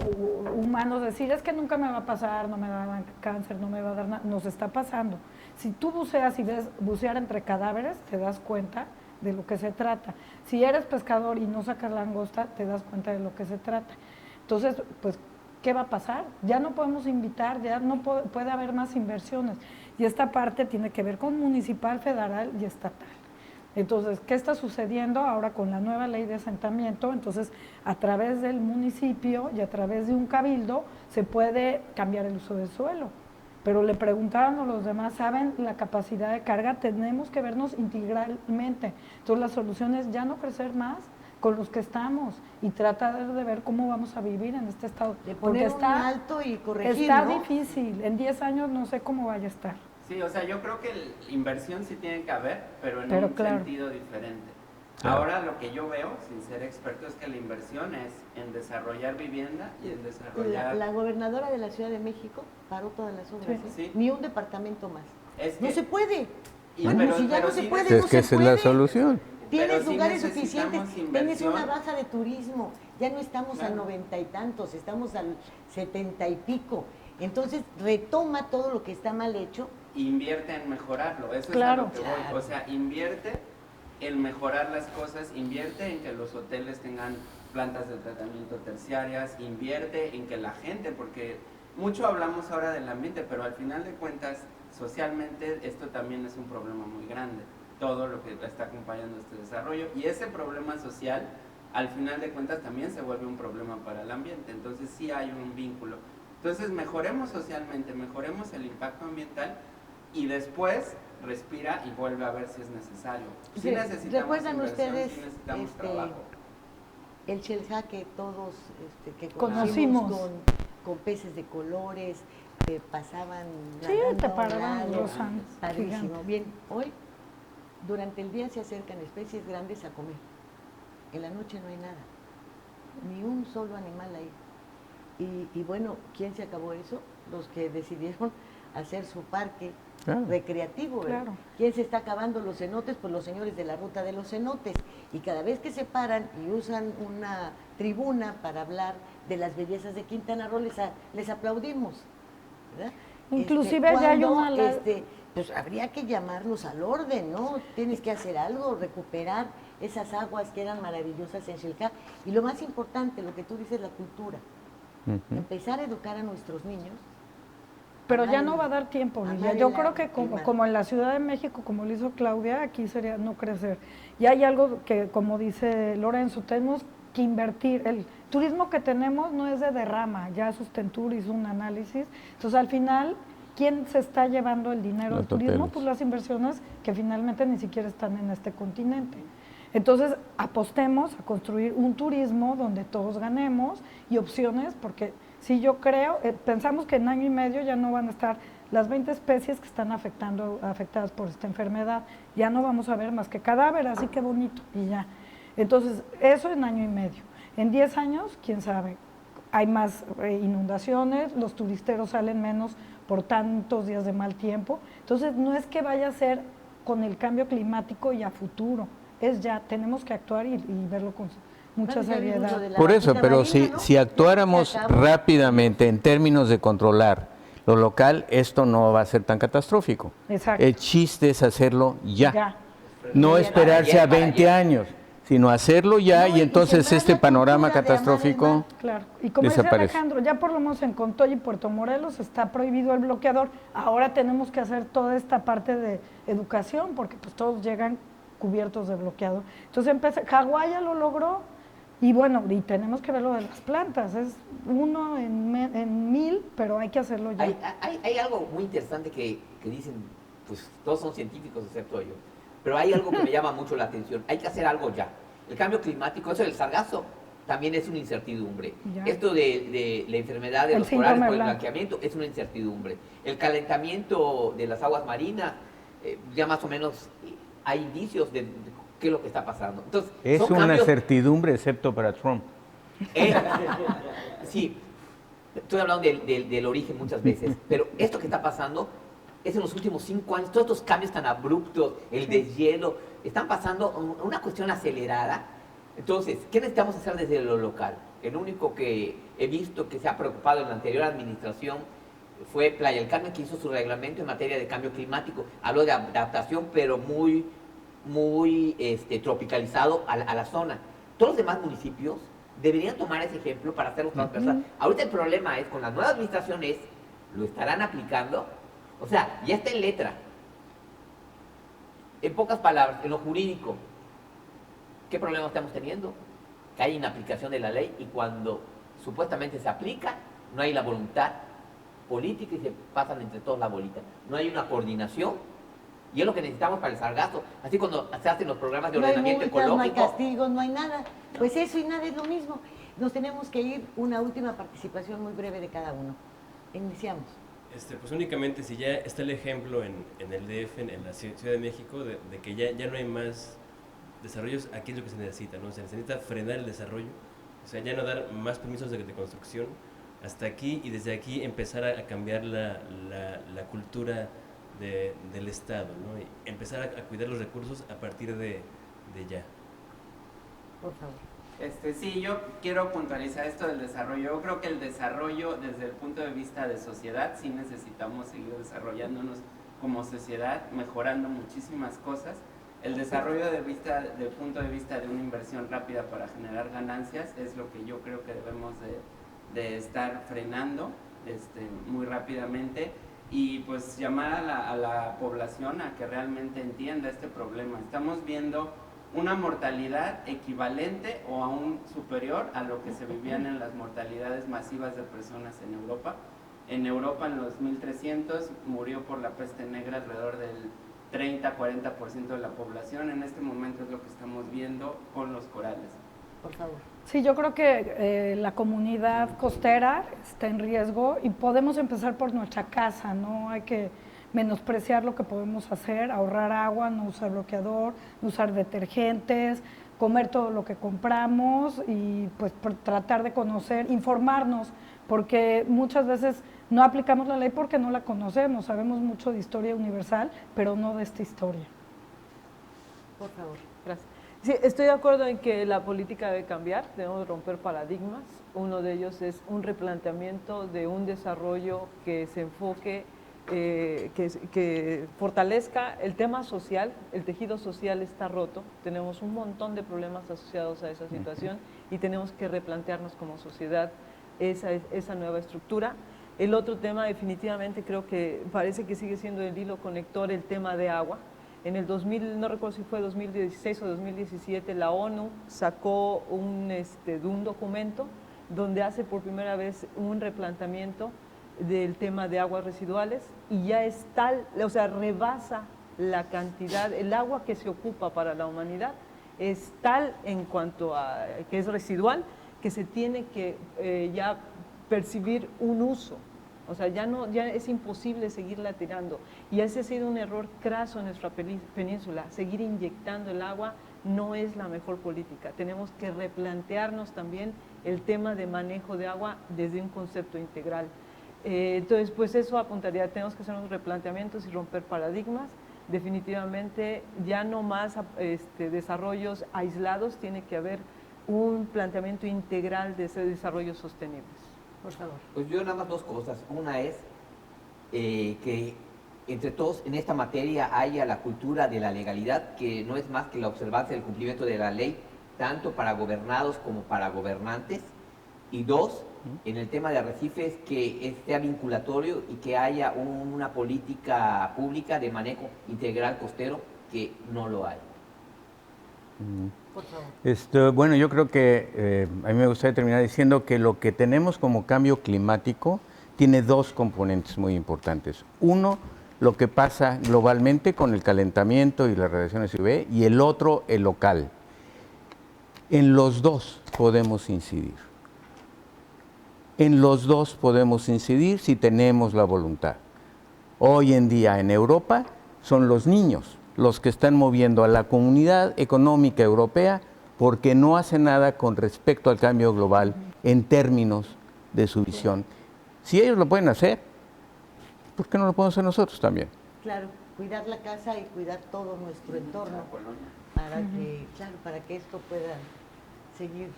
humanos, decir: es que nunca me va a pasar, no me va a dar cáncer, no me va a dar nada, nos está pasando. Si tú buceas y ves bucear entre cadáveres, te das cuenta de lo que se trata. Si eres pescador y no sacas langosta, te das cuenta de lo que se trata. Entonces, pues, ¿qué va a pasar? Ya no podemos invitar, ya no puede haber más inversiones. Y esta parte tiene que ver con municipal, federal y estatal. Entonces, ¿qué está sucediendo ahora con la nueva ley de asentamiento? Entonces, a través del municipio y a través de un cabildo se puede cambiar el uso del suelo. Pero le preguntaron a los demás: ¿saben la capacidad de carga? Tenemos que vernos integralmente. Entonces, la solución es ya no crecer más con los que estamos y tratar de ver cómo vamos a vivir en este estado. De poner un alto y corregir, está ¿no? difícil. En 10 años no sé cómo vaya a estar. Sí, o sea, yo creo que la inversión sí tiene que haber, pero en un sentido diferente. Ahora lo que yo veo, sin ser experto, es que la inversión es en desarrollar vivienda y en desarrollar... La gobernadora de la Ciudad de México paró todas las obras, Sí. Ni un departamento más. Es no que, se puede. Bueno, si ya no se puede, es no que se esa puede. es la solución. Tienes sí lugares necesitamos suficientes, tienes inversión. una baja de turismo, ya no estamos al 90 y tantos, estamos al 70 y pico. Entonces retoma todo lo que está mal hecho. Invierte en mejorarlo, eso es a lo que voy. O sea, invierte en mejorar las cosas, invierte en que los hoteles tengan plantas de tratamiento terciarias, invierte en que la gente, porque mucho hablamos ahora del ambiente, pero al final de cuentas, socialmente esto también es un problema muy grande, todo lo que está acompañando este desarrollo, y ese problema social, al final de cuentas, también se vuelve un problema para el ambiente, entonces sí hay un vínculo. Entonces mejoremos socialmente, mejoremos el impacto ambiental, y después respira y vuelve a ver si es necesario. Sí, necesitamos ¿recuerdan inversión, ustedes sí necesitamos trabajo. El Xel-Há que todos que conocimos con peces de colores, que pasaban te paraban los padrísimo. Bien, hoy durante el día se acercan especies grandes a comer. En la noche no hay nada, ni un solo animal ahí. Y bueno, ¿quién se acabó eso? Los que decidieron hacer su parque recreativo, ¿verdad? Claro. ¿Quién se está acabando los cenotes? Pues los señores de la ruta de los cenotes. Y cada vez que se paran y usan una tribuna para hablar de las bellezas de Quintana Roo, les aplaudimos, ¿verdad? Inclusive ya hay una... pues habría que llamarlos al orden, ¿no? Tienes que hacer algo, recuperar esas aguas que eran maravillosas en Xilcá. Y lo más importante, lo que tú dices, la cultura. Empezar a educar a nuestros niños. Pero ya no va a dar tiempo, Lilia. Yo creo que como en la Ciudad de México, como lo hizo Claudia, aquí sería no crecer. Y hay algo que, como dice Lorenzo, tenemos que invertir. El turismo que tenemos no es de derrama, ya Sustentur hizo un análisis. Entonces, al final, ¿quién se está llevando el dinero del turismo? Pues las inversiones que finalmente ni siquiera están en este continente. Entonces, apostemos a construir un turismo donde todos ganemos y opciones, porque si yo creo, pensamos que en año y medio ya no van a estar las 20 especies que están afectadas por esta enfermedad, ya no vamos a ver más que cadáver, así que bonito, y ya. Entonces, eso en año y medio. En 10 años, quién sabe, hay más inundaciones, los turisteros salen menos por tantos días de mal tiempo. Entonces, no es que vaya a ser con el cambio climático y a futuro, es ya, tenemos que actuar y verlo con mucha seriedad. Por eso, pero si actuáramos rápidamente en términos de controlar lo local, esto no va a ser tan catastrófico. Exacto. El chiste es hacerlo ya. No esperarse a 20 años, sino hacerlo ya, y entonces este panorama catastrófico claro. Y como dice Alejandro, ya por lo menos en Contoy y Puerto Morelos está prohibido el bloqueador. Ahora tenemos que hacer toda esta parte de educación, porque pues todos llegan cubiertos de bloqueador. Entonces Hawái ya lo logró, y bueno, y tenemos que ver lo de las plantas, es 1 en 1000, pero hay que hacerlo ya. Hay algo muy interesante que dicen, pues todos son científicos excepto yo, pero hay algo que me llama mucho la atención, hay que hacer algo ya. El cambio climático, eso del sargazo, también es una incertidumbre. Ya. Esto de la enfermedad de los corales por el blanqueamiento es una incertidumbre. El calentamiento de las aguas marinas, ya más o menos hay indicios de qué es lo que está pasando. Entonces, es una certidumbre, excepto para Trump. Sí, estoy hablando del origen muchas veces, pero esto que está pasando es en los últimos 5 años, todos estos cambios tan abruptos, el deshielo, están pasando una cuestión acelerada. Entonces, ¿qué necesitamos hacer desde lo local? El único que he visto que se ha preocupado en la anterior administración fue Playa del Carmen, que hizo su reglamento en materia de cambio climático. Habló de adaptación, pero muy tropicalizado a la zona. Todos los demás municipios deberían tomar ese ejemplo para hacerlo transversal. Ahorita el problema es, con la nueva administración, ¿lo estarán aplicando? O sea, ya está en letra. En pocas palabras, en lo jurídico, ¿qué problema estamos teniendo? Que hay inaplicación de la ley, y cuando supuestamente se aplica, no hay la voluntad política y se pasan entre todos la bolita. No hay una coordinación, y es lo que necesitamos para el sargazo. Así cuando se hacen los programas de ordenamiento ecológico. No hay castigos, no hay nada. Pues eso y nada es lo mismo. Nos tenemos que ir. Una última participación muy breve de cada uno. Iniciamos. Pues únicamente, si ya está el ejemplo en el DF, en la Ciudad de México, de que ya no hay más desarrollos, aquí es lo que se necesita, ¿no? Se necesita frenar el desarrollo, o sea, ya no dar más permisos de construcción hasta aquí, y desde aquí empezar a cambiar la cultura del Estado, ¿no? Y empezar a cuidar los recursos a partir de ya. Por favor. Sí, yo quiero puntualizar esto del desarrollo. Yo creo que el desarrollo, desde el punto de vista de sociedad, sí necesitamos seguir desarrollándonos como sociedad, mejorando muchísimas cosas. El desarrollo del punto de vista de una inversión rápida para generar ganancias es lo que yo creo que debemos de estar frenando muy rápidamente, y pues llamar a la población a que realmente entienda este problema. Estamos viendo una mortalidad equivalente o aún superior a lo que se vivían en las mortalidades masivas de personas en Europa. En Europa, en los 1300, murió por la peste negra alrededor del 30-40% de la población. En este momento es lo que estamos viendo con los corales. Por favor. Sí, yo creo que la comunidad costera está en riesgo, y podemos empezar por nuestra casa, no hay que menospreciar lo que podemos hacer, ahorrar agua, no usar bloqueador, no usar detergentes, comer todo lo que compramos y pues tratar de conocer, informarnos, porque muchas veces no aplicamos la ley porque no la conocemos, sabemos mucho de historia universal, pero no de esta historia. Por favor. Gracias. Sí, estoy de acuerdo en que la política debe cambiar, debemos romper paradigmas. Uno de ellos es un replanteamiento de un desarrollo que se enfoque, que fortalezca el tema social. El tejido social está roto, tenemos un montón de problemas asociados a esa situación y tenemos que replantearnos como sociedad esa nueva estructura. El otro tema definitivamente creo que parece que sigue siendo el hilo conector, el tema de agua. En el 2000, no recuerdo si fue 2016 o 2017, la ONU sacó un documento donde hace por primera vez un replanteamiento del tema de aguas residuales y ya es tal, o sea, rebasa la cantidad, el agua que se ocupa para la humanidad es tal en cuanto a que es residual, que se tiene que ya percibir un uso. O sea, ya es imposible seguirla tirando. Y ese ha sido un error craso en nuestra península. Seguir inyectando el agua no es la mejor política. Tenemos que replantearnos también el tema de manejo de agua desde un concepto integral. Entonces, pues eso apuntaría, tenemos que hacer unos replanteamientos y romper paradigmas. Definitivamente, ya no más desarrollos aislados, tiene que haber un planteamiento integral de ese desarrollo sostenible. Por favor. Pues yo nada más dos cosas. Una es que entre todos en esta materia haya la cultura de la legalidad, que no es más que la observancia del cumplimiento de la ley, tanto para gobernados como para gobernantes. Y dos, en el tema de arrecifes, que sea vinculatorio y que haya una política pública de manejo integral costero, que no lo hay. Por favor. Bueno, yo creo que a mí me gustaría terminar diciendo que lo que tenemos como cambio climático tiene dos componentes muy importantes. Uno, lo que pasa globalmente con el calentamiento y las radiaciones UV, y el otro, el local. En los dos podemos incidir. En los dos podemos incidir si tenemos la voluntad. Hoy en día en Europa son los niños los que están moviendo a la comunidad económica europea porque no hace nada con respecto al cambio global en términos de su visión. Si ellos lo pueden hacer, ¿por qué no lo podemos hacer nosotros también? Claro, cuidar la casa y cuidar todo nuestro entorno para que esto pueda seguir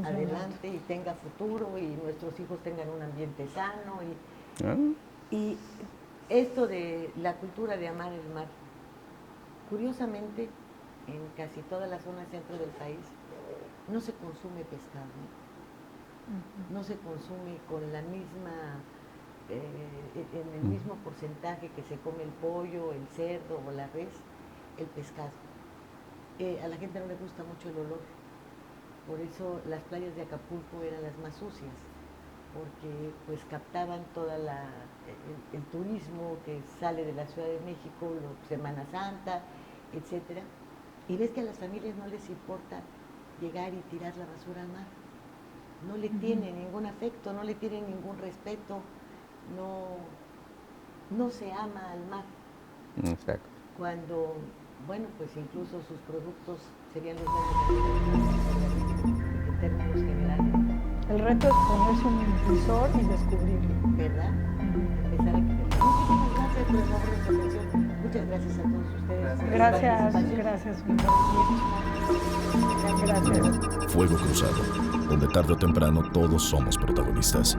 adelante y tenga futuro y nuestros hijos tengan un ambiente sano. Y esto de la cultura de amar el mar, curiosamente, en casi toda la zona centro del país no se consume pescado, no se consume con la misma, en el mismo porcentaje que se come el pollo, el cerdo o la res, el pescado. A la gente no le gusta mucho el olor, por eso las playas de Acapulco eran las más sucias, porque pues captaban toda el turismo que sale de la Ciudad de México, Semana Santa, etcétera, y ves que a las familias no les importa llegar y tirar la basura al mar, no le tienen ningún afecto, no le tienen ningún respeto, no se ama al mar. Exacto. Cuando, bueno, pues incluso sus productos serían los más en términos generales. El reto es ponerse un impulsor y descubrirlo. ¿Verdad? Empezar a querer. Muchísimas gracias por el favor de su atención. Muchas gracias a todos ustedes. Gracias. Fuego Cruzado, donde tarde o temprano todos somos protagonistas.